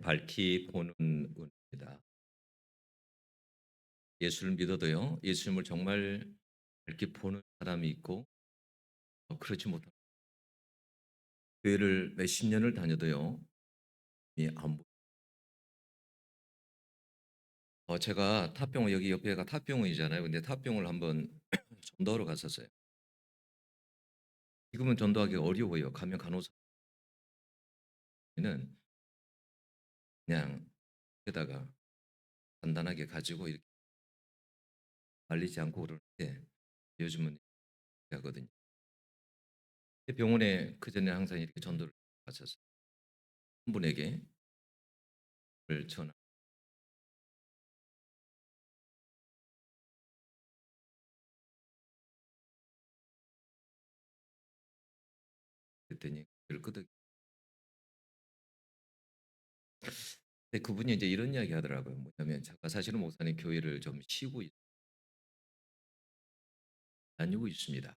밝히 보는 운입니다. 예수를 믿어도요, 예수님을 정말 밝게 보는 사람이 있고, 그렇지 못한 교회를 몇십 년을 다녀도요, 안 보. 제가 탑병원 여기 옆에가 탑병원이잖아요. 근데 탑병원을 한번 전도하러 갔었어요. 지금은 전도하기 어려워요. 가면 간호사는 그냥 에다가 간단하게 가지고 이렇게 말리지 않고 그러는데 요즘은 이렇게 하거든요. 병원에 그 전에 항상 이렇게 전도를 갔었어요. 한 분에게 전화. 그랬더니 귀를 끄덕. 근데 그분이 이제 이런 이야기 하더라고요. 뭐냐면 제가 사실은 목사님 교회를 좀 쉬고 다니고 있습니다.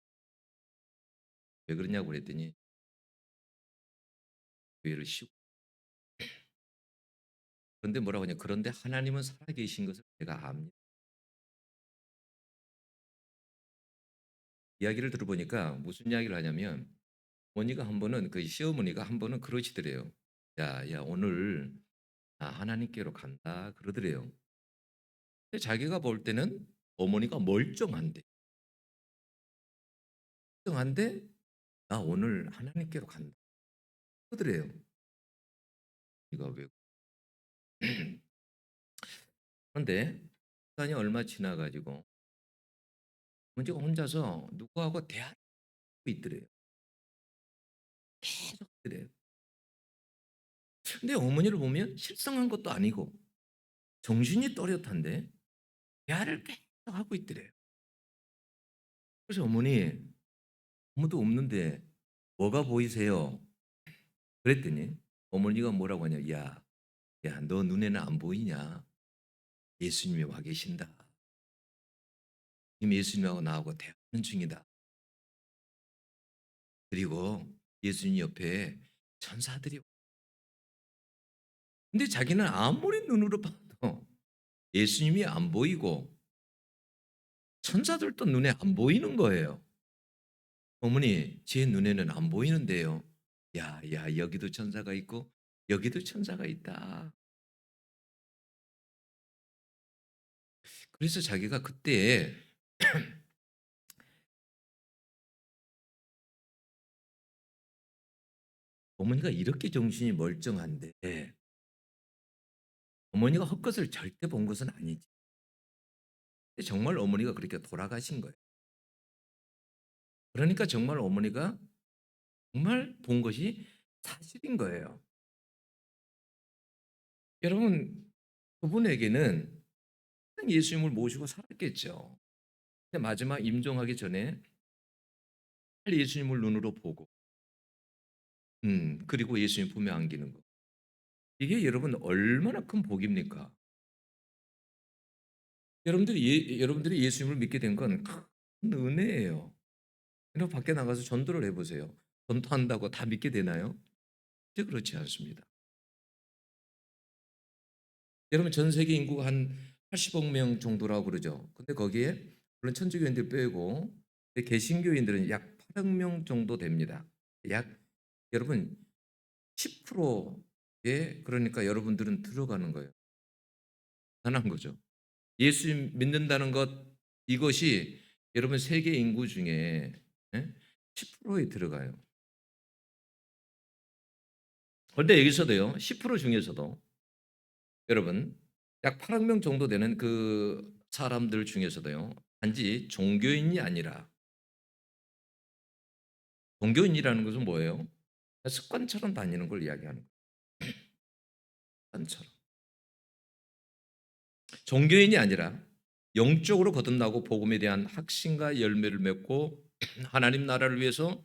왜 그러냐고 그랬더니 교회를 쉬고. 그런데 뭐라고 하냐. 그런데 하나님은 살아계신 것을 제가 압니다. 이야기를 들어보니까 무슨 이야기를 하냐면 어머니가 한 번은 그 시어머니가 한 번은 그러시더래요. 야, 야, 오늘 하나님께로 간다 그러더래요. 근데 자기가 볼 때는 어머니가 멀쩡한데, 멀쩡한데 나 오늘 하나님께로 간다 그러더래요. 이가 왜? 그런데 시간이 얼마 지나가지고 문제가 혼자서 누구하고 대화하고 있더래요. 계속 그래요. 근데 어머니를 보면 실성한 것도 아니고 정신이 또렷한데 대화를 계속 하고 있더래요. 그래서 어머니 아무도 없는데 뭐가 보이세요? 그랬더니 어머니가 뭐라고 하냐. 야, 야, 너 눈에는 안 보이냐? 예수님이 와 계신다. 지금 예수님하고 나하고 대화하는 중이다. 그리고 예수님 옆에 천사들이. 근데 자기는 아무리 눈으로 봐도 예수님이 안 보이고 천사들도 눈에 안 보이는 거예요. 어머니, 제 눈에는 안 보이는데요. 야, 야, 여기도 천사가 있고 여기도 천사가 있다. 그래서 자기가 그때 어머니가 이렇게 정신이 멀쩡한데 어머니가 헛것을 절대 본 것은 아니지. 근데 정말 어머니가 그렇게 돌아가신 거예요. 그러니까 정말 어머니가 정말 본 것이 사실인 거예요. 여러분, 그분에게는 예수님을 모시고 살았겠죠. 근데 마지막 임종하기 전에 빨리 예수님을 눈으로 보고, 그리고 예수님 품에 안기는 거. 이게 여러분 얼마나 큰 복입니까? 여러분들이 예수님을 믿게 된 건 큰 은혜예요. 그리고 밖에 나가서 전도를 해보세요. 전도한다고 다 믿게 되나요? 절대 그렇지 않습니다. 여러분 전 세계 인구가 한 80억 명 정도라고 그러죠. 근데 거기에 물론 천주교인들 빼고 개신교인들은 약 8억 명 정도 됩니다. 약 여러분 10%에 그러니까 여러분들은 들어가는 거예요. 가능한 거죠. 예수 믿는다는 것 이것이 여러분 세계 인구 중에 10%에 들어가요. 그런데 여기서도요. 10% 중에서도 여러분 약 8억 명 정도 되는 그 사람들 중에서도요. 단지 종교인이 아니라 종교인이라는 것은 뭐예요? 습관처럼 다니는 걸 이야기하는 거예요. 습관처럼. 종교인이 아니라 영적으로 거듭나고 복음에 대한 확신과 열매를 맺고 하나님 나라를 위해서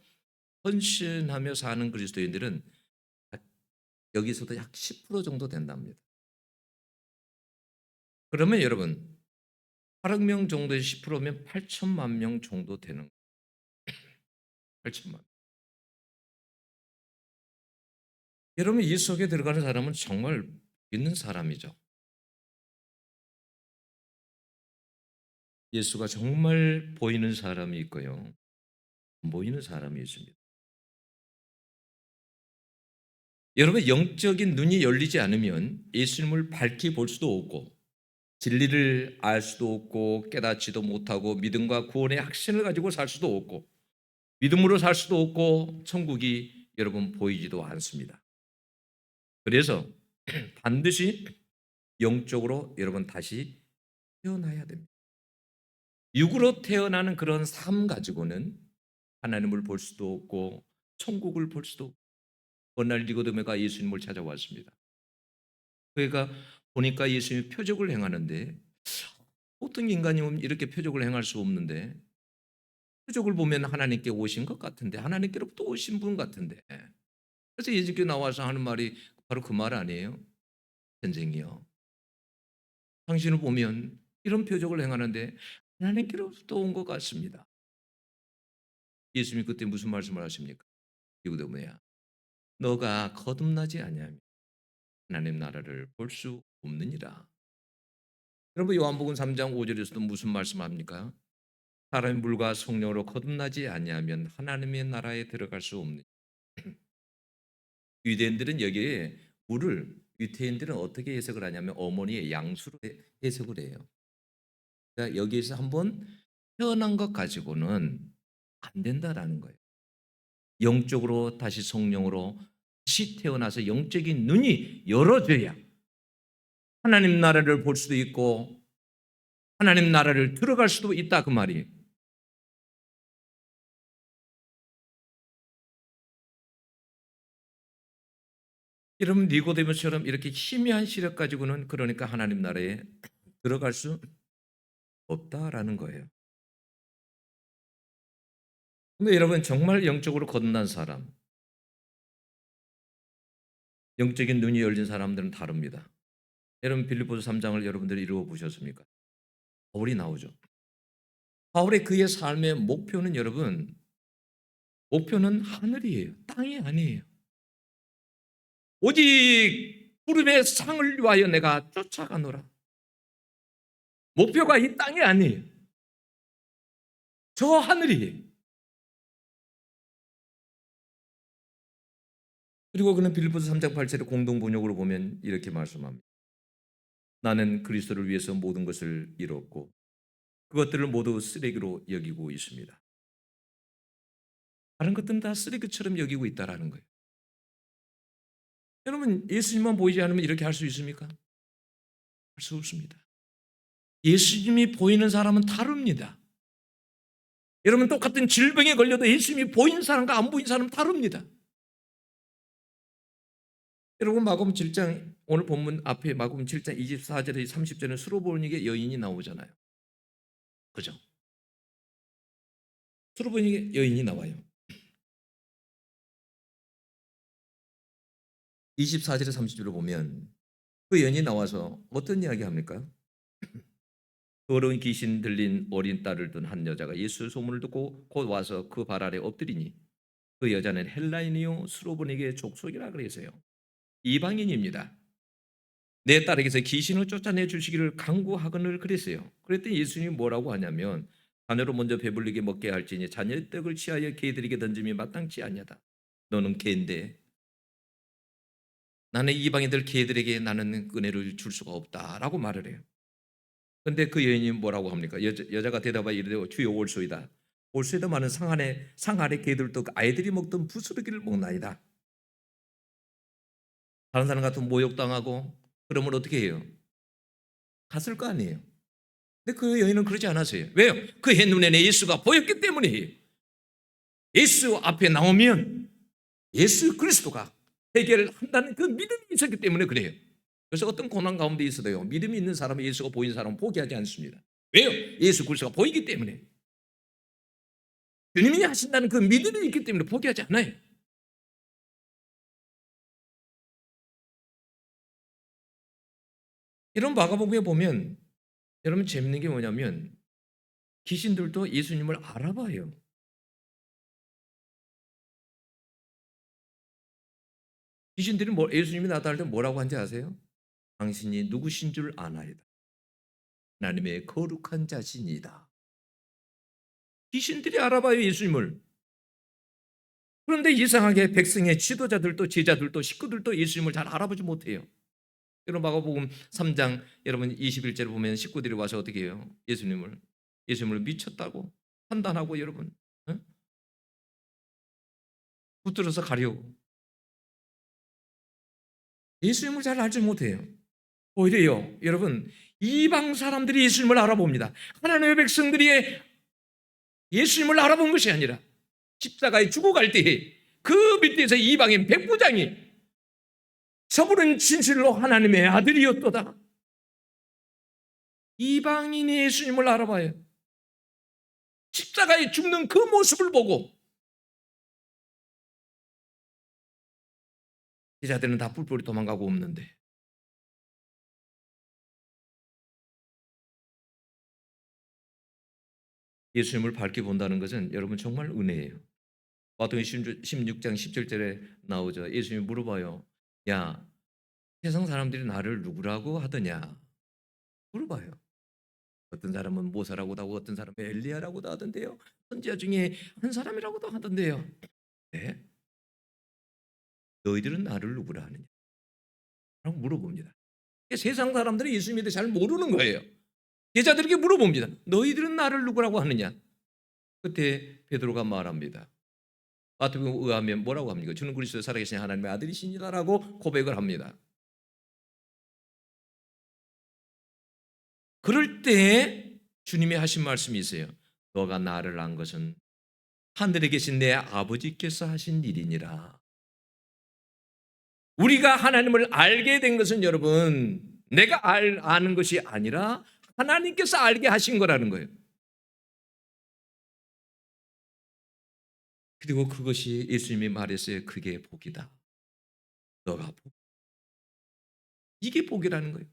헌신하며 사는 그리스도인들은 여기서도 약 10% 정도 된답니다. 그러면 여러분 8억 명 정도의 10%면 8천만 명 정도 되는 거예요. 8천만. 여러분 이 속에 들어가는 사람은 정말 있는 사람이죠. 예수가 정말 보이는 사람이 있고요. 안 보이는 사람이 있습니다. 여러분 영적인 눈이 열리지 않으면 예수님을 밝히 볼 수도 없고 진리를 알 수도 없고 깨닫지도 못하고 믿음과 구원의 확신을 가지고 살 수도 없고 믿음으로 살 수도 없고 천국이 여러분 보이지도 않습니다. 그래서 반드시 영적으로 여러분 다시 태어나야 됩니다. 육으로 태어나는 그런 삶 가지고는 하나님을 볼 수도 없고 천국을 볼 수도 없고 어느 날 니고데모가 예수님을 찾아왔습니다. 그러니까 보니까 예수님이 표적을 행하는데 보통 인간이면 이렇게 표적을 행할 수 없는데 표적을 보면 하나님께 오신 것 같은데 하나님께로부터 오신 분 같은데 그래서 예수님께 나와서 하는 말이 바로 그 말 아니에요? 선생이요, 당신을 보면 이런 표적을 행하는데 하나님께로부터 온 것 같습니다. 예수님이 그때 무슨 말씀을 하십니까? 니고데모야, 너가 거듭나지 아니하면 하나님 나라를 볼 수 없느니라. 여러분 요한복음 3장 5절에서도 무슨 말씀합니까? 사람이 물과 성령으로 거듭나지 아니하면 하나님의 나라에 들어갈 수 없느니라. 유대인들은 여기에 물을 유태인들은 어떻게 해석을 하냐면 어머니의 양수로 해석을 해요. 그러니까 여기에서 한번 태어난 것 가지고는 안 된다라는 거예요. 영적으로 다시 성령으로 다시 태어나서 영적인 눈이 열어져야 하나님 나라를 볼 수도 있고 하나님 나라를 들어갈 수도 있다 그 말이에요. 여러분 니고데모처럼 이렇게 희미한 시력 가지고는 그러니까 하나님 나라에 들어갈 수 없다라는 거예요. 근데 여러분 정말 영적으로 거듭난 사람, 영적인 눈이 열린 사람들은 다릅니다. 여러분 빌립보서 3장을 여러분들이 읽어 보셨습니까? 바울이 나오죠. 바울의 그의 삶의 목표는 여러분 목표는 하늘이에요. 땅이 아니에요. 오직 구름의 상을 위하여 내가 쫓아가노라. 목표가 이 땅이 아니에요. 저 하늘이에요. 그리고 그는 빌립보서 3장 8절의 공동 번역으로 보면 이렇게 말씀합니다. 나는 그리스도를 위해서 모든 것을 잃었고 그것들을 모두 쓰레기로 여기고 있습니다. 다른 것들은 다 쓰레기처럼 여기고 있다라는 거예요. 여러분 예수님만 보이지 않으면 이렇게 할 수 있습니까? 할 수 없습니다. 예수님이 보이는 사람은 다릅니다. 여러분 똑같은 질병에 걸려도 예수님이 보이는 사람과 안 보이는 사람은 다릅니다. 여러분 마가복음 7장 오늘 본문 앞에 마가복음 7장 24절에 30절에 수로보니게 여인이 나오잖아요. 그죠? 수로보니게 여인이 나와요. 24절에 30절을 보면 그 여인이 나와서 어떤 이야기 합니까? 더러운 귀신 들린 어린 딸을 둔 한 여자가 예수의 소문을 듣고 곧 와서 그 발 아래 엎드리니 그 여자는 헬라인이요 수로보니게 족속이라 그래서요. 이방인입니다. 내 딸에게서 귀신을 쫓아내 주시기를 간구하거늘 그랬어요. 그랬더니 예수님이 뭐라고 하냐면 자녀로 먼저 배불리게 먹게 할지니 자녀의 떡을 취하여 개들에게 던짐이 마땅치 아니하다. 너는 개인데 나는 이방인들 개들에게 나는 은혜를 줄 수가 없다라고 말을 해요. 근데 그 여인이 뭐라고 합니까? 여자가 대답하여 이르되 주여 올소이다. 올소이다마는 상 아래 개들도 아이들이 먹던 부스러기를 먹나이다. 다른 사람 같은 모욕당하고 그러면 어떻게 해요? 갔을 거 아니에요. 근데 그 여인은 그러지 않았어요. 왜요? 그의 눈에는 예수가 보였기 때문이에요. 예수 앞에 나오면 예수 그리스도가 해결을 한다는 그 믿음이 있었기 때문에 그래요. 그래서 어떤 고난 가운데 있어도요. 믿음이 있는 사람은 예수가 보이는 사람은 포기하지 않습니다. 왜요? 예수 그리스도가 보이기 때문에. 주님이 하신다는 그 믿음이 있기 때문에 포기하지 않아요. 이런 마가복음에 보면 여러분 재밌는 게 뭐냐면 귀신들도 예수님을 알아봐요. 귀신들이 예수님이 나타날 때 뭐라고 한지 아세요? 당신이 누구신 줄 아나이다. 하나님의 거룩한 자신이다. 귀신들이 알아봐요, 예수님을. 그런데 이상하게 백성의 지도자들도 제자들도 식구들도 예수님을 잘 알아보지 못해요. 여러분 마가복음 3장 여러분 21절에 보면 식구들이 와서 어떻게 해요? 예수님을 미쳤다고 판단하고 여러분 붙들어서 가려고. 예수님을 잘 알지 못해요. 오히려요, 여러분 이방 사람들이 예수님을 알아봅니다. 하나님의 백성들이 예수님을 알아본 것이 아니라 십자가에 죽어갈 때에 그 밑에서 이방인 백부장이 저분은 진실로 하나님의 아들이었도다. 이방인이 예수님을 알아봐요. 십자가에 죽는 그 모습을 보고 제자들은 다 뿔뿔이 도망가고 없는데 예수님을 밝게 본다는 것은 여러분 정말 은혜예요. 마태복음 16장 17절에 나오죠. 예수님이 물어봐요. 야, 세상 사람들이 나를 누구라고 하더냐? 물어봐요. 어떤 사람은 모세라고도 하고 어떤 사람은 엘리야라고도 하던데요. 선지자 중에 한 사람이라고도 하던데요. 네? 너희들은 나를 누구라 하느냐? 라고 물어봅니다. 세상 사람들이 예수님에 대해 잘 모르는 거예요. 제자들에게 물어봅니다. 너희들은 나를 누구라고 하느냐? 그때 베드로가 말합니다. 마태복음에 의하면 뭐라고 합니까? 주는 그리스도 살아계신 하나님의 아들이시니다라고 고백을 합니다. 그럴 때 주님이 하신 말씀이 있어요. 너가 나를 안 것은 하늘에 계신 내 아버지께서 하신 일이니라. 우리가 하나님을 알게 된 것은 여러분 내가 아는 것이 아니라 하나님께서 알게 하신 거라는 거예요. 그리고 그것이 예수님이 말했어요. 그게 복이다. 너가 복. 이게 복이라는 거예요.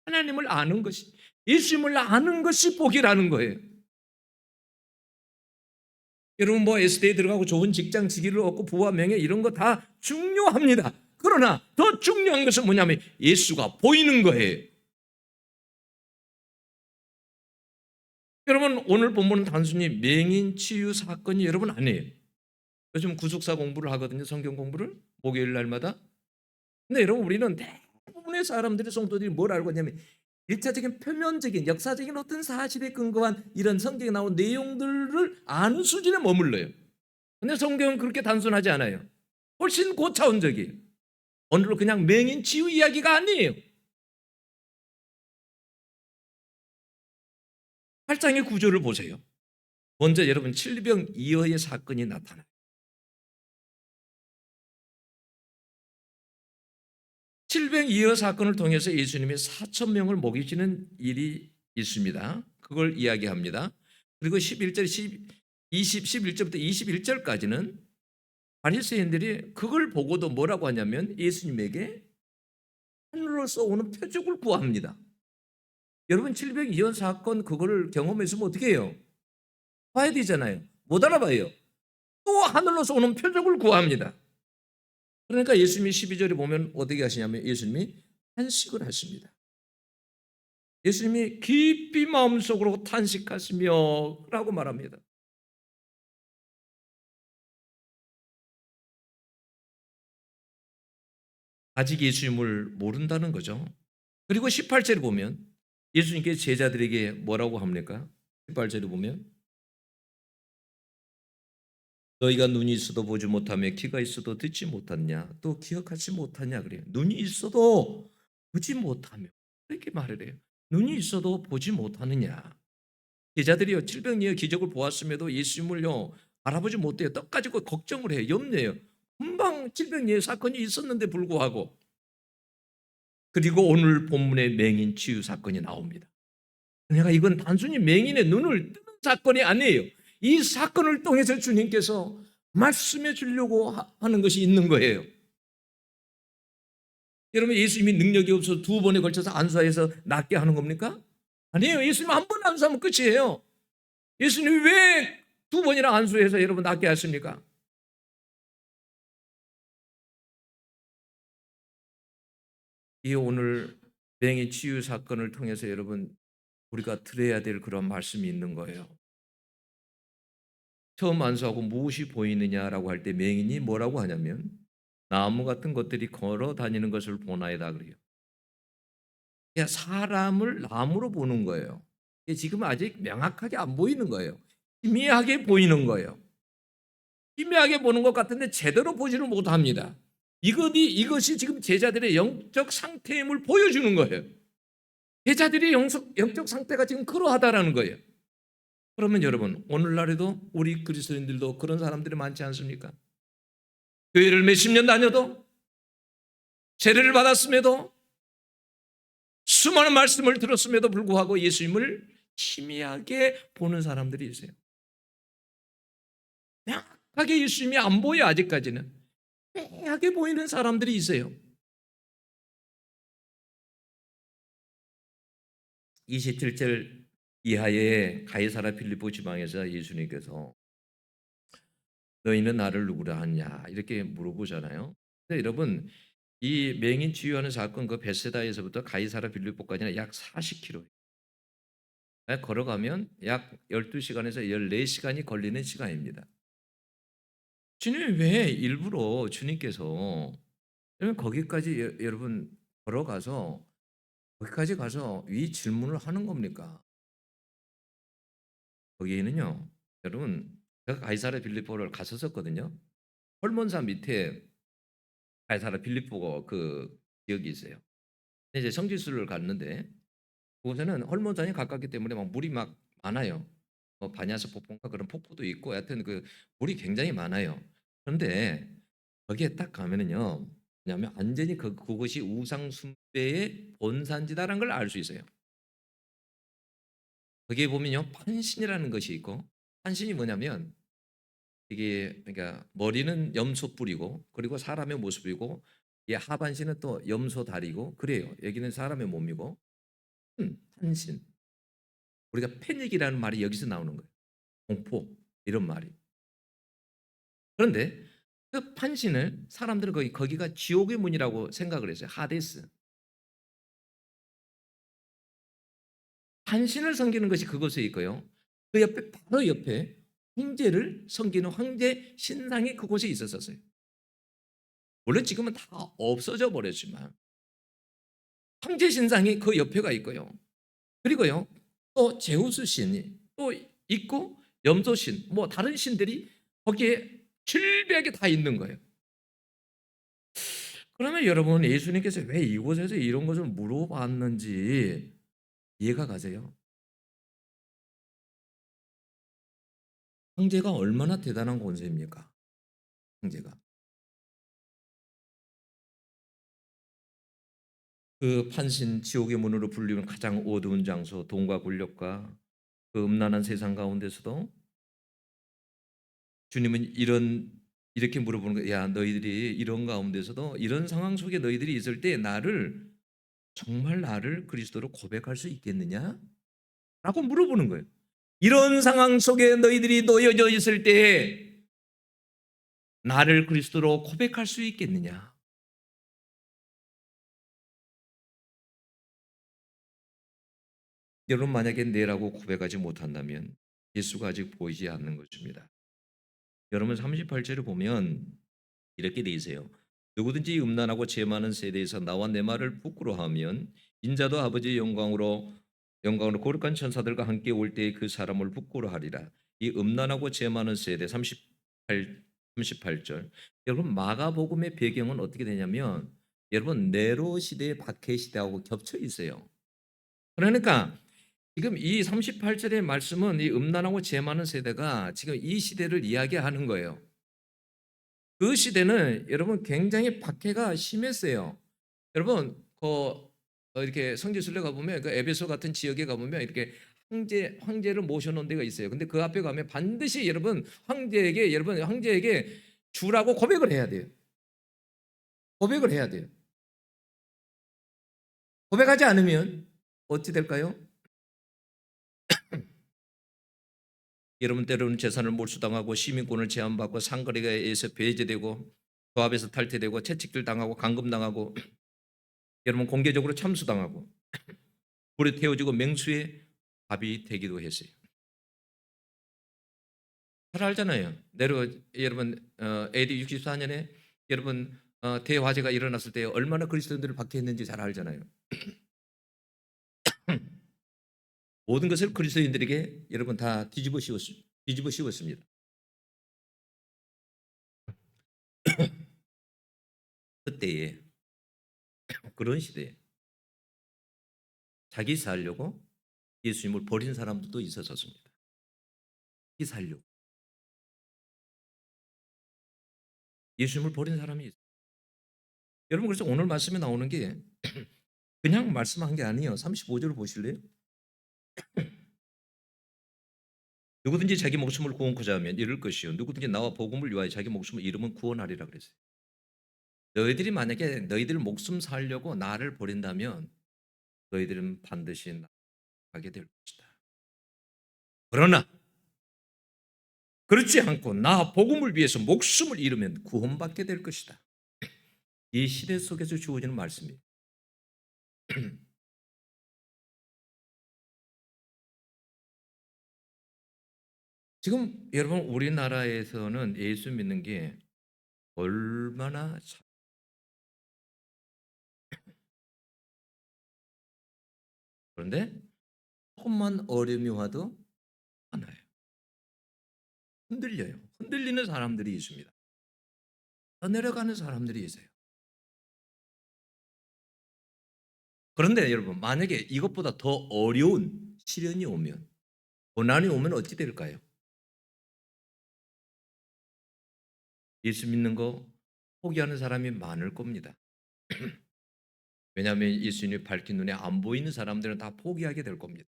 하나님을 아는 것이, 예수님을 아는 것이 복이라는 거예요. 여러분 뭐 S대에 들어가고 좋은 직장 직위를 얻고 부와 명예 이런 거 다 중요합니다. 그러나 더 중요한 것은 뭐냐면 예수가 보이는 거예요. 여러분 오늘 본문은 단순히 맹인 치유 사건이 여러분 아니에요. 요즘 구속사 공부를 하거든요. 성경 공부를 목요일 날마다. 근데 여러분 우리는 대부분의 사람들이 성도들이 뭘 알고 있냐면 일차적인 표면적인 역사적인 어떤 사실에 근거한 이런 성경에 나온 내용들을 아는 수준에 머물러요. 근데 성경은 그렇게 단순하지 않아요. 훨씬 고차원적이에요. 오늘은 그냥 맹인 치유 이야기가 아니에요. 8장의 구조를 보세요. 먼저 여러분 칠병이어의 사건이 나타나요. 칠병이어 사건을 통해서 예수님이 4천 명을 먹이시는 일이 있습니다. 그걸 이야기합니다. 그리고 11절, 11절부터 21절까지는 바리새인들이 그걸 보고도 뭐라고 하냐면 예수님에게 하늘로서 오는 표적을 구합니다. 여러분 702년 사건 그거를 경험했으면 어떻게 해요? 봐야 되잖아요. 못 알아봐요. 또 하늘로서 오는 표적을 구합니다. 그러니까 예수님이 12절에 보면 어떻게 하시냐면 예수님이 탄식을 하십니다. 예수님이 깊이 마음속으로 탄식하시며 라고 말합니다. 아직 예수님을 모른다는 거죠. 그리고 18절에 보면 예수님께 제자들에게 뭐라고 합니까? 18절에 보면 너희가 눈이 있어도 보지 못하며 귀가 있어도 듣지 못하냐 또 기억하지 못하냐 그래요. 눈이 있어도 보지 못하며 이렇게 말을 해요. 눈이 있어도 보지 못하느냐. 제자들이요 질병이요 기적을 보았음에도 예수님을요 알아보지 못해요. 떡 가지고 걱정을 해요. 염려해요. 금방 질병이요 사건이 있었는데 불구하고. 그리고 오늘 본문의 맹인 치유 사건이 나옵니다. 내가 이건 단순히 맹인의 눈을 뜨는 사건이 아니에요. 이 사건을 통해서 주님께서 말씀해 주려고 하는 것이 있는 거예요. 여러분 예수님이 능력이 없어서 두 번에 걸쳐서 안수해서 낫게 하는 겁니까? 아니에요. 예수님 한 번 안수하면 끝이에요. 예수님이 왜 두 번이나 안수해서 여러분 낫게 하십니까? 이 오늘 맹인 치유 사건을 통해서 여러분 우리가 들어야 될 그런 말씀이 있는 거예요. 처음 안수하고 무엇이 보이느냐라고 할 때 맹인이 뭐라고 하냐면 나무 같은 것들이 걸어 다니는 것을 보나이다 그래요. 그냥 사람을 나무로 보는 거예요. 이게 지금 아직 명확하게 안 보이는 거예요. 희미하게 보이는 거예요. 희미하게 보는 것 같은데 제대로 보지를 못합니다. 이것이 지금 제자들의 영적 상태임을 보여주는 거예요. 제자들의 영적 상태가 지금 그러하다라는 거예요. 그러면 여러분 오늘날에도 우리 그리스도인들도 그런 사람들이 많지 않습니까? 교회를 몇십 년 다녀도 세례를 받았음에도 수많은 말씀을 들었음에도 불구하고 예수님을 희미하게 보는 사람들이 있어요. 명확하게 예수님이 안 보여 아직까지는. 희미하게 보이는 사람들이 있어요. 27절 이하의 가이사라 빌립보 지방에서 예수님께서 너희는 나를 누구라 하냐 이렇게 물어보잖아요. 근데 여러분 이 맹인 치유하는 사건 그 베세다에서부터 가이사라 빌립보까지는 약 40km. 걸어가면 약 12시간에서 14시간이 걸리는 시간입니다. 주님이 왜 일부러 주님께서 여러분 거기까지 여러분 걸어가서 거기까지 가서 이 질문을 하는 겁니까? 거기에는요, 여러분 제가 가이사랴 빌립보를 갔었거든요. 헐몬산 밑에 가이사랴 빌립보 그 지역이 있어요. 근데 이제 성지순을 갔는데 그곳에는 헐몬산이 가깝기 때문에 막 물이 막 많아요. 바냐스 폭포인가 그런 폭포도 있고 하여튼 그 물이 굉장히 많아요. 그런데 거기에 딱 가면은요, 뭐냐면 완전히 그곳이 우상 숭배의 본산지다라는 걸 알 수 있어요. 거기에 보면요 판신이라는 것이 있고 판신이 뭐냐면 이게 그러니까 머리는 염소 뿔이고 그리고 사람의 모습이고 이 하반신은 또 염소 다리고 그래요. 여기는 사람의 몸이고 판신 우리가 패닉이라는 말이 여기서 나오는 거예요. 공포 이런 말이. 그런데 그 판신을 사람들은 거기가 지옥의 문이라고 생각을 했어요. 하데스. 판신을 섬기는 것이 그곳에 있고요. 그 옆에 바로 옆에 황제를 섬기는 황제 신상이 그곳에 있었어요. 물론 지금은 다 없어져 버렸지만 황제 신상이 그 옆에가 있고요. 그리고요 또 제우스 신이 또 있고 염소 신, 뭐 다른 신들이 거기에 질비하게 다 있는 거예요. 그러면 여러분 예수님께서 왜 이곳에서 이런 것을 물어봤는지 이해가 가세요? 황제가 얼마나 대단한 권세입니까? 황제가. 그 판신 지옥의 문으로 불리는 가장 어두운 장소, 돈과 권력과 그 음란한 세상 가운데서도 주님은 이렇게 물어보는 거예요. 야, 너희들이 이런 가운데서도 이런 상황 속에 너희들이 있을 때 정말 나를 그리스도로 고백할 수 있겠느냐? 라고 물어보는 거예요. 이런 상황 속에 너희들이 놓여져 있을 때 나를 그리스도로 고백할 수 있겠느냐? 여러분 만약에 내라고 고백하지 못한다면 예수가 아직 보이지 않는 것입니다. 여러분 38절을 보면 이렇게 돼 있어요. 누구든지 음란하고 죄 많은 세대에서 나와 내 말을 부끄러워하면 인자도 아버지의 영광으로 거룩한 천사들과 함께 올 때에 그 사람을 부끄러워하리라. 이 음란하고 죄 많은 세대 38절. 여러분 마가복음의 배경은 어떻게 되냐면 여러분 네로 시대 박해 시대하고 겹쳐 있어요. 그러니까 지금 이 38절의 말씀은 이 음란하고 죄 많은 세대가 지금 이 시대를 이야기하는 거예요. 그 시대는 여러분 굉장히 박해가 심했어요. 여러분 이렇게 성지순례 가보면 그 에베소 같은 지역에 가보면 이렇게 황제를 모셔놓은 데가 있어요. 근데 그 앞에 가면 반드시 여러분 황제에게 주라고 고백을 해야 돼요. 고백을 해야 돼요. 고백하지 않으면 어찌 될까요? 여러분 때로는 재산을 몰수당하고 시민권을 제한받고 상거래에 의해서 배제되고 조합에서 탈퇴되고 채찍질 당하고 감금당하고 여러분 공개적으로 참수당하고 불에 태워지고 맹수의 밥이 되기도 했어요. 잘 알잖아요. 여러분 AD 64년에 여러분 대화재가 일어났을 때 얼마나 그리스도인들을 박해했는지 잘 알잖아요. 모든 것을 그리스도인들에게 여러분 다 뒤집어 씌웠습니다. 그때에 그런 시대에 자기 살려고 예수님을 버린 사람들도 있었습니다. 자기 살려고 예수님을 버린 사람이 있어요. 여러분 그래서 오늘 말씀에 나오는 게 그냥 말씀한 게 아니에요. 35절을 보실래요? 누구든지 자기 목숨을 구원코자 하면 잃을 것이요 누구든지 나와 복음을 위하여 자기 목숨을 잃으면 구원하리라 그랬어요. 너희들이 만약에 너희들 목숨 살려고 나를 버린다면 너희들은 반드시 나가게 될 것이다. 그러나 그렇지 않고 나 복음을 위해서 목숨을 잃으면 구원받게 될 것이다. 이 시대 속에서 주어지는 말씀이에요. 지금 여러분 우리나라에서는 예수 믿는 게 얼마나 그런데 조금만 어려움이 와도 많아요. 흔들려요. 흔들리는 사람들이 있습니다. 내려가는 사람들이 있어요. 그런데 여러분 만약에 이것보다 더 어려운 시련이 오면 고난이 오면 어찌 될까요? 예수 믿는 거 포기하는 사람이 많을 겁니다. 왜냐하면 예수님이 밝힌 눈에 안 보이는 사람들은 다 포기하게 될 겁니다.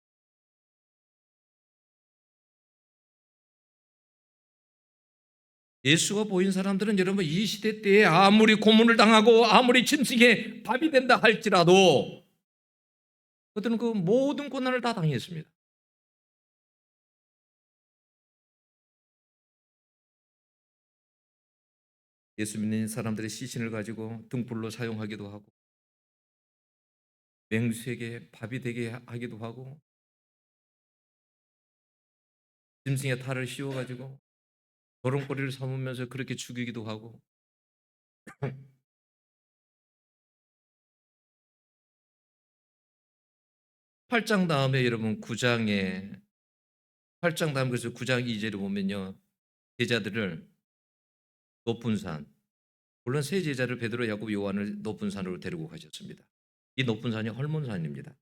예수가 보인 사람들은 여러분 이 시대 때에 아무리 고문을 당하고 아무리 짐승의 밥이 된다 할지라도 그들은 그 모든 고난을 다 당했습니다. 예수 믿는 사람들의 시신을 가지고 등불로 사용하기도 하고 맹수에게 밥이 되게 하기도 하고 짐승의 탈을 씌워가지고 조롱거리를 삼으면서 그렇게 죽이기도 하고 8장 다음에 여러분 9장에 8장 다음 그래서 9장 2절에 보면요 제자들을 높은 산 물론 세 제자를 베드로 야곱 요한을 높은 산으로 데리고 가셨습니다. 이 높은 산이 헐몬산입니다.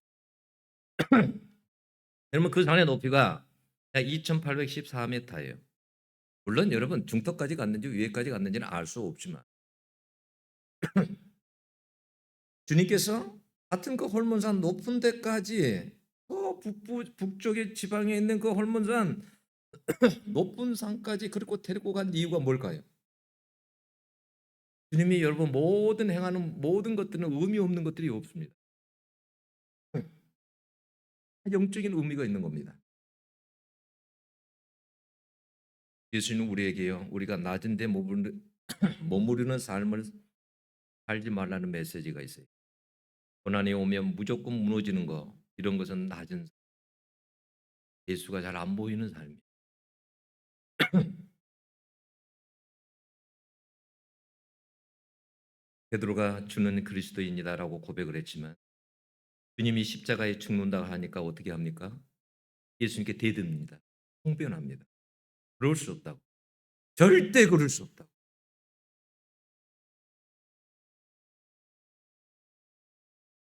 여러분 그 산의 높이가 2814m예요. 물론 여러분 중턱까지 갔는지 위에까지 갔는지는 알 수 없지만 주님께서 같은 그 헐몬산 높은 데까지 북쪽의 지방에 있는 그 헐몬산 높은 산까지 그리고 데리고 간 이유가 뭘까요? 주님이 여러분 모든 행하는 모든 것들은 의미 없는 것들이 없습니다. 영적인 의미가 있는 겁니다. 예수님은 우리에게요 우리가 낮은 데 머무르는 삶을 살지 말라는 메시지가 있어요. 고난이 오면 무조건 무너지는 거 이런 것은 낮은 예수가 잘 안 보이는 삶이에요. 베드로가 주는 그리스도인이다라고 고백을 했지만 주님이 십자가에 죽는다고 하니까 어떻게 합니까? 예수님께 대듭니다. 홍변합니다. 그럴 수 없다고. 절대 그럴 수 없다고.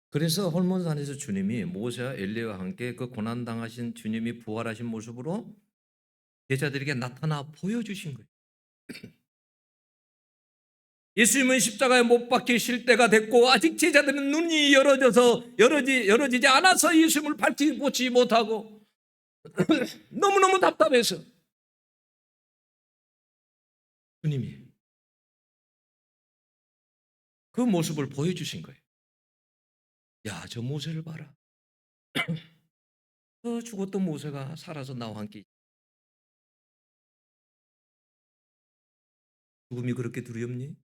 그래서 홀몬산에서 주님이 모세와 엘리야와 함께 그 고난 당하신 주님이 부활하신 모습으로 제자들에게 나타나 보여주신 거예요. 예수님은 십자가에 못 박히실 때가 됐고 아직 제자들은 눈이 열어지지 않아서 예수님을 보지 못하고 너무너무 답답해서 주님이 그 모습을 보여주신 거예요. 야, 저 모세를 봐라. 그 죽었던 모세가 살아서 나와 함께 죽음이 그렇게 두렵니?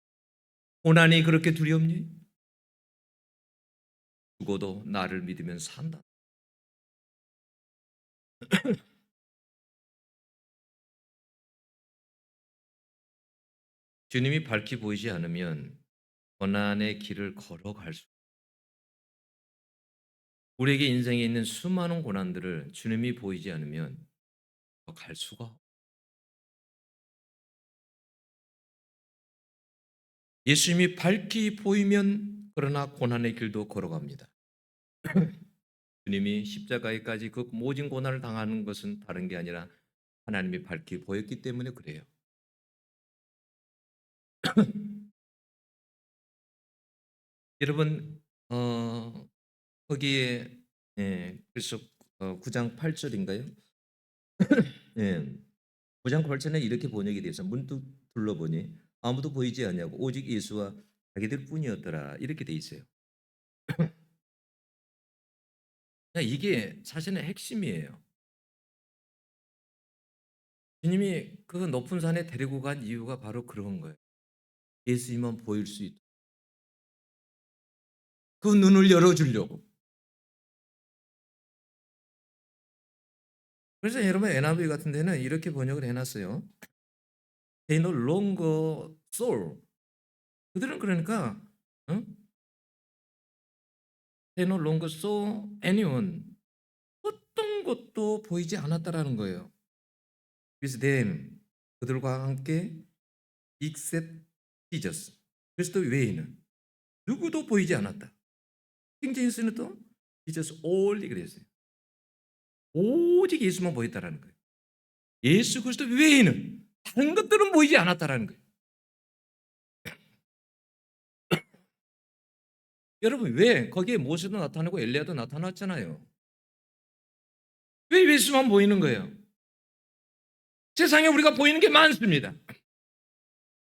고난이 그렇게 두렵니? 죽어도 나를 믿으면 산다. 주님이 밝히 보이지 않으면 고난의 길을 걸어갈 수. 우리에게 인생에 있는 수많은 고난들을 주님이 보이지 않으면 갈 수가 예수님이 밝히 보이면 그러나 고난의 길도 걸어갑니다. 주님이 십자가에까지 그 모진 고난을 당하는 것은 다른 게 아니라 하나님이 밝히 보였기 때문에 그래요. 여러분 거기에 그래서 9장 8절인가요? 예. 9장 8절에 이렇게 번역이 돼서 문득 둘러보니 아무도 보이지 않냐고 오직 예수와 자기들 뿐이었더라 이렇게 돼 있어요. 이게 사실은 핵심이에요. 주님이 그 높은 산에 데리고 간 이유가 바로 그런 거예요. 예수님만 보일 수 있도록 그 눈을 열어주려고. 그래서 여러분 NIV 같은 데는 이렇게 번역을 해놨어요. They no longer saw. 그들은 그러니까 응? They no longer saw anyone. 어떤 것도 보이지 않았다라는 거예요. 그래서 them 그들과 함께 except Jesus. 그리스도 외에는 누구도 보이지 않았다. 킹제임스는 또 Jesus only 그랬어요. 오직 예수만 보였다라는 거예요. 예수 그리스도 외에는 다른 것들은 보이지 않았다라는 거예요. 여러분 왜 거기에 모세도 나타나고 엘리야도 나타났잖아요. 왜 예수만 보이는 거예요? 세상에 우리가 보이는 게 많습니다.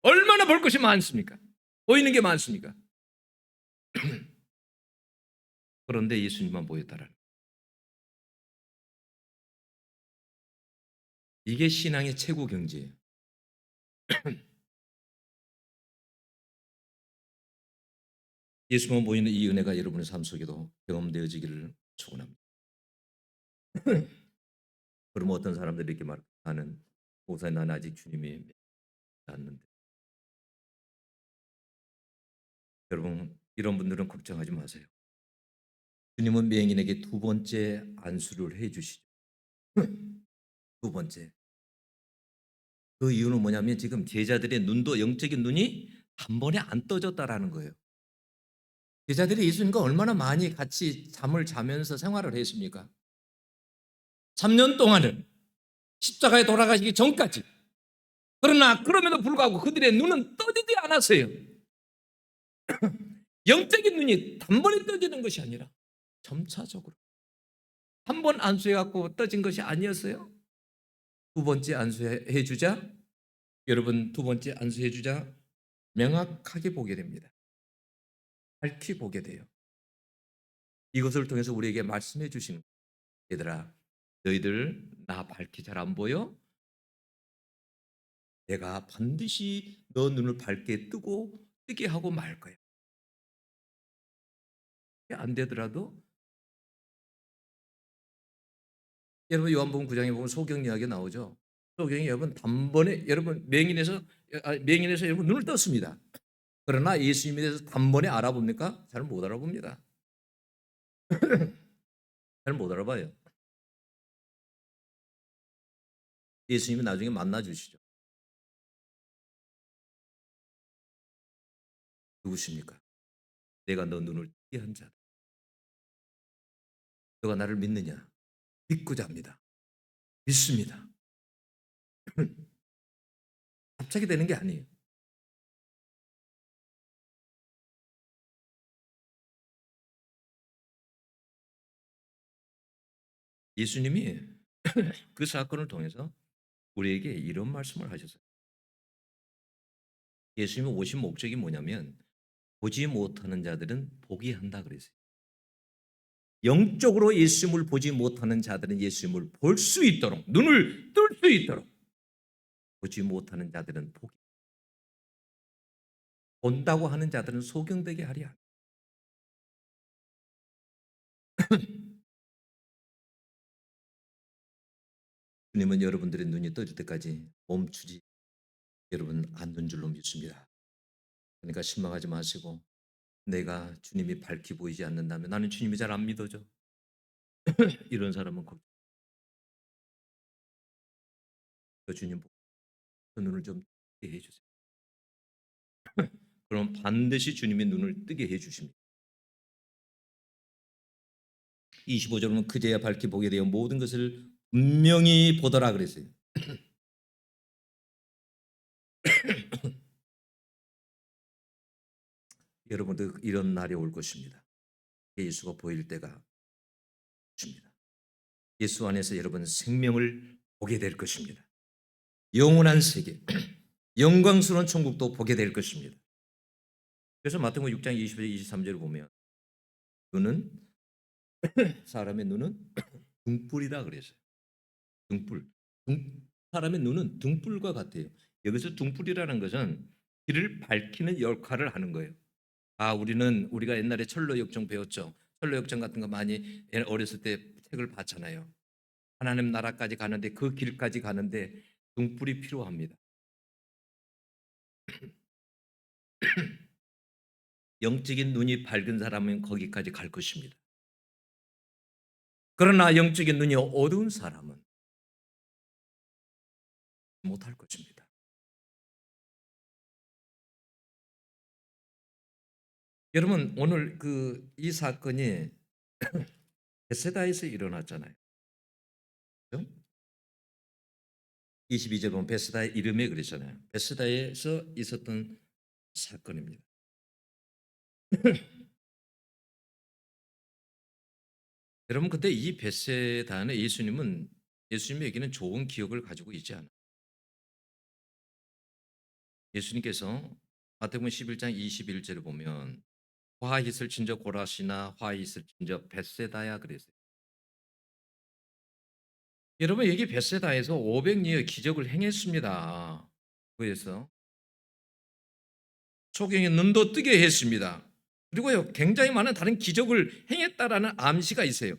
얼마나 볼 것이 많습니까? 보이는 게 많습니까? 그런데 예수님만 보였다라는 거예요. 이게 신앙의 최고 경지예요. 예수만 보이는 이 은혜가 여러분의 삶 속에도 경험되어지기를 축원합니다. 그러면 어떤 사람들이 이렇게 말하는 목사님 나는 아직 주님이 믿지 않는데 여러분 이런 분들은 걱정하지 마세요. 주님은 맹인에게 두 번째 안수를 해 주시죠. 두 번째. 그 이유는 뭐냐면 지금 제자들의 눈도 영적인 눈이 단번에 안 떠졌다라는 거예요. 제자들이 예수님과 얼마나 많이 같이 잠을 자면서 생활을 했습니까? 3년 동안을 십자가에 돌아가시기 전까지. 그러나 그럼에도 불구하고 그들의 눈은 떠지지 않았어요. 영적인 눈이 단번에 떠지는 것이 아니라 점차적으로 한 번 안수해 갖고 떠진 것이 아니었어요. 두 번째 안수해 주자 여러분 두 번째 안수해 주자 명확하게 보게 됩니다. 밝히 보게 돼요. 이것을 통해서 우리에게 말씀해 주시는 얘들아 너희들 나 밝히 잘 안 보여? 내가 반드시 너 눈을 밝게 뜨게 하고 말 거야. 안 되더라도 여러분 요한복음 9장에 보면 소경 이야기 나오죠. 소경이 여러분 단번에 여러분 맹인에서 여러분 눈을 떴습니다. 그러나 예수님에 대해서 단번에 알아봅니까? 잘 못 알아봅니다. 잘 못 알아봐요. 예수님이 나중에 만나 주시죠. 누구십니까? 내가 너 눈을 뜨게 한 자. 너가 나를 믿느냐? 믿고자 합니다. 믿습니다. 갑자기 되는 게 아니에요. 예수님이 그 사건을 통해서 우리에게 이런 말씀을 하셨어요. 예수님이 오신 목적이 뭐냐면 보지 못하는 자들은 보게 한다 그랬어요. 영적으로 예수님을 보지 못하는 자들은 예수님을 볼 수 있도록 눈을 뜰 수 있도록 보지 못하는 자들은 보게 본다고 하는 자들은 소경되게 하랴. 주님은 여러분들의 눈이 떠질 때까지 멈추지 여러분 않는 줄로 믿습니다. 그러니까 실망하지 마시고 내가 주님이 밝히 보이지 않는다면 나는 주님이 잘 안 믿어져. 이런 사람은 주님 보고 그 눈을 좀 뜨게 해주세요. 그럼 반드시 주님의 눈을 뜨게 해주십니다. 25절은 그제야 밝히 보게 되어 모든 것을 분명히 보더라 그랬어요. 여러분들 이런 날이 올 것입니다. 예수가 보일 때가 있습니다. 예수 안에서 여러분 생명을 보게 될 것입니다. 영원한 세계, 영광스러운 천국도 보게 될 것입니다. 그래서 마태복음 6장 20절 23절을 보면 눈은 사람의 눈은 등불이다 그랬어요. 등불. 사람의 눈은 등불과 같아요. 여기서 등불이라는 것은 길을 밝히는 역할을 하는 거예요. 우리가 옛날에 철로역정 배웠죠. 철로역정 같은 거 많이 어렸을 때 책을 봤잖아요. 하나님 나라까지 가는데 그 길까지 가는데 등불이 필요합니다. 영적인 눈이 밝은 사람은 거기까지 갈 것입니다. 그러나 영적인 눈이 어두운 사람은 못할 것입니다. 여러분 오늘 이 사건이 베세다에서 일어났잖아요. 그렇죠? 22절 보면 베세다의 이름에 그랬잖아요. 베세다에서 있었던 사건입니다. 여러분 근데 이 베세다는 예수님에게는 좋은 기억을 가지고 있지 않아요. 예수님께서 마태복음 11장 21절을 보면 화 있을 진저 고라시나 화 있을 진저 벳세다야 그랬어요. 여러분 여기 벳세다에서 500리의 기적을 행했습니다. 그래서 초경의 눈도 뜨게 했습니다. 그리고요 굉장히 많은 다른 기적을 행했다라는 암시가 있어요.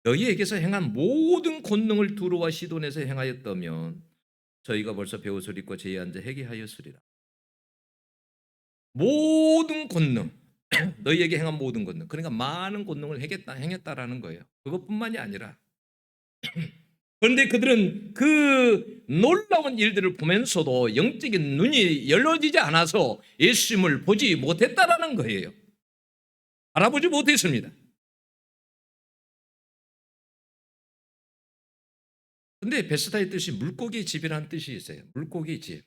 너희에게서 행한 모든 권능을 두루와 시돈에서 행하였다면 저희가 벌써 베옷을 입고 제에 앉아 회개하였으리라. 모든 권능 너희에게 행한 모든 권능 그러니까 많은 권능을 행했다라는 거예요. 그것뿐만이 아니라 그런데 그들은 그 놀라운 일들을 보면서도 영적인 눈이 열려지지 않아서 예수님을 보지 못했다라는 거예요. 알아보지 못했습니다. 근데 베스다의 뜻이 물고기 집이라는 뜻이 있어요. 물고기 집.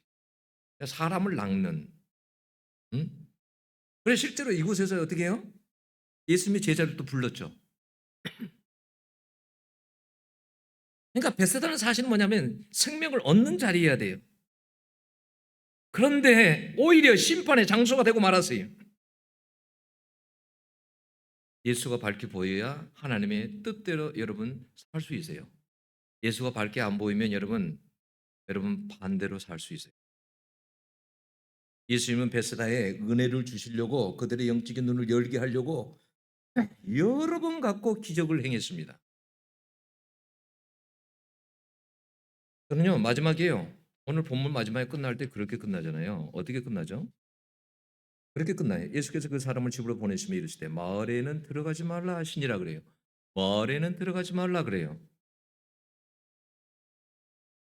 사람을 낚는. 음? 그래서 실제로 이곳에서 어떻게 해요? 예수님이 제자를 또 불렀죠. 그러니까 베스다는 사실은 뭐냐면 생명을 얻는 자리여야 돼요. 그런데 오히려 심판의 장소가 되고 말았어요. 예수가 밝게 보여야 하나님의 뜻대로 여러분 살 수 있어요. 예수가 밝게 안 보이면 여러분 반대로 살 수 있어요. 예수님은 베스다에 은혜를 주시려고 그들의 영적인 눈을 열게 하려고 여러 번 갖고 기적을 행했습니다. 저는요 마지막이에요. 오늘 본문 마지막에 끝날 때 그렇게 끝나잖아요. 어떻게 끝나죠? 그렇게 끝나요. 예수께서 그 사람을 집으로 보내시며 이르시되 마을에는 들어가지 말라 하시니라 그래요. 마을에는 들어가지 말라 그래요.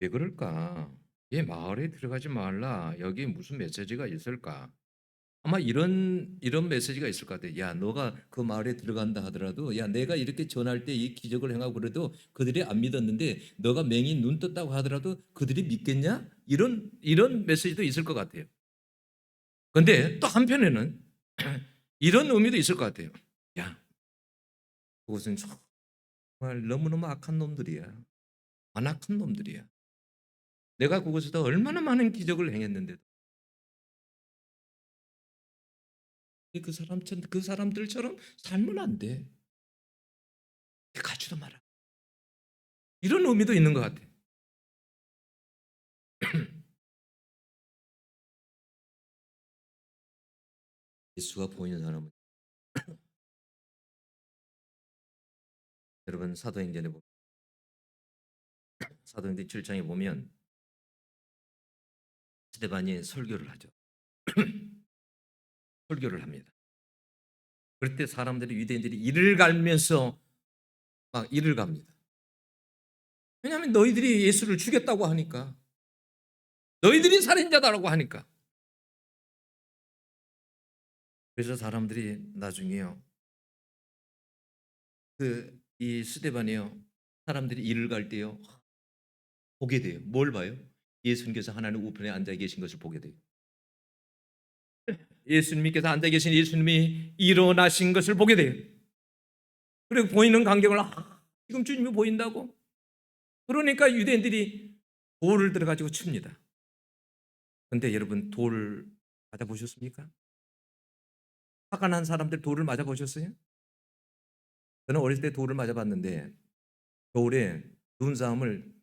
왜 그럴까? 얘 마을에 들어가지 말라. 여기 무슨 메시지가 있을까? 아마 이런 메시지가 있을 것 같아. 야, 너가 그 마을에 들어간다 하더라도, 야, 내가 이렇게 전할 때 이 기적을 행하고 그래도 그들이 안 믿었는데, 너가 맹인 눈 떴다고 하더라도 그들이 믿겠냐? 이런 메시지도 있을 것 같아요. 근데 또 한편에는 이런 의미도 있을 것 같아요. 야, 그것은 정말 너무너무 악한 놈들이야. 완악한 놈들이야. 내가 그곳에서 얼마나 많은 기적을 행했는데도 그 사람들처럼 살면 안 돼. 가지도 마라. 이런 의미도 있는 것 같아. 예수가 보이는 사람은 여러분 사도행전 7장에 보면 스데반이 설교를 하죠. 설교를 합니다. 그럴 때 사람들이 유대인들이 이를 갈면서 막 이를 갑니다. 왜냐하면 너희들이 예수를 죽였다고 하니까, 너희들이 살인자다라고 하니까. 그래서 사람들이 나중에요, 이 스데반이요, 사람들이 이를 갈 때요 보게 돼요. 뭘 봐요? 예수님께서 하나님 우편에 앉아 계신 것을 보게 돼요. 예수님께서 앉아 계신 예수님이 일어나신 것을 보게 돼요. 그리고 보이는 광경을 지금 주님이 보인다고? 그러니까 유대인들이 돌을 들어가지고 칩니다. 그런데 여러분, 돌을 맞아보셨습니까? 화가 난 사람들 돌을 맞아보셨어요? 저는 어렸을 때 돌을 맞아봤는데 겨울에 눈싸움을,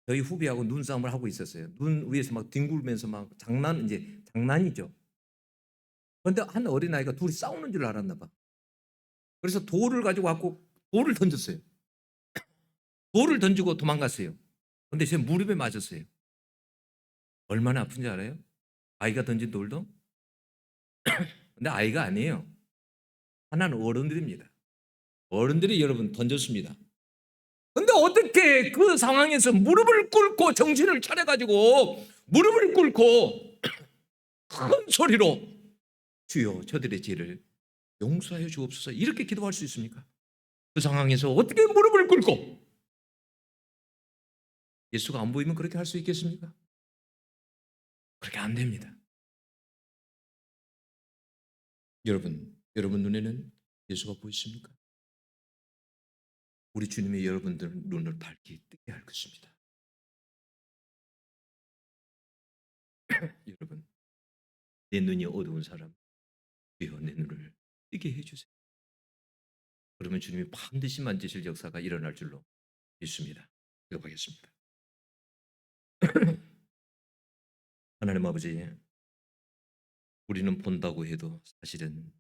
저희 후배하고 눈싸움을 하고 있었어요. 눈 위에서 막 뒹굴면서 막 장난이죠. 그런데 한 어린아이가 둘이 싸우는 줄 알았나 봐. 그래서 돌을 가지고 왔고 돌을 던졌어요. 돌을 던지고 도망갔어요. 근데 제 무릎에 맞았어요. 얼마나 아픈지 알아요? 아이가 던진 돌도? 근데 아이가 아니에요. 하나는 어른들입니다. 어른들이 여러분 던졌습니다. 근데 어떻게 그 상황에서 무릎을 꿇고 정신을 차려가지고 무릎을 꿇고 큰 소리로 주여 저들의 죄를 용서하여 주옵소서 이렇게 기도할 수 있습니까? 그 상황에서 어떻게 무릎을 꿇고, 예수가 안 보이면 그렇게 할 수 있겠습니까? 그렇게 안 됩니다. 여러분 눈에는 예수가 보이십니까? 우리 주님이 여러분들 눈을 밝게 뜨게 할 것입니다. 여러분, 내 눈이 어두운 사람, 주여 내 눈을 뜨게 해주세요. 그러면 주님이 반드시 만지실 역사가 일어날 줄로 믿습니다. 기도하겠습니다. 하나님 아버지, 우리는 본다고 해도 사실은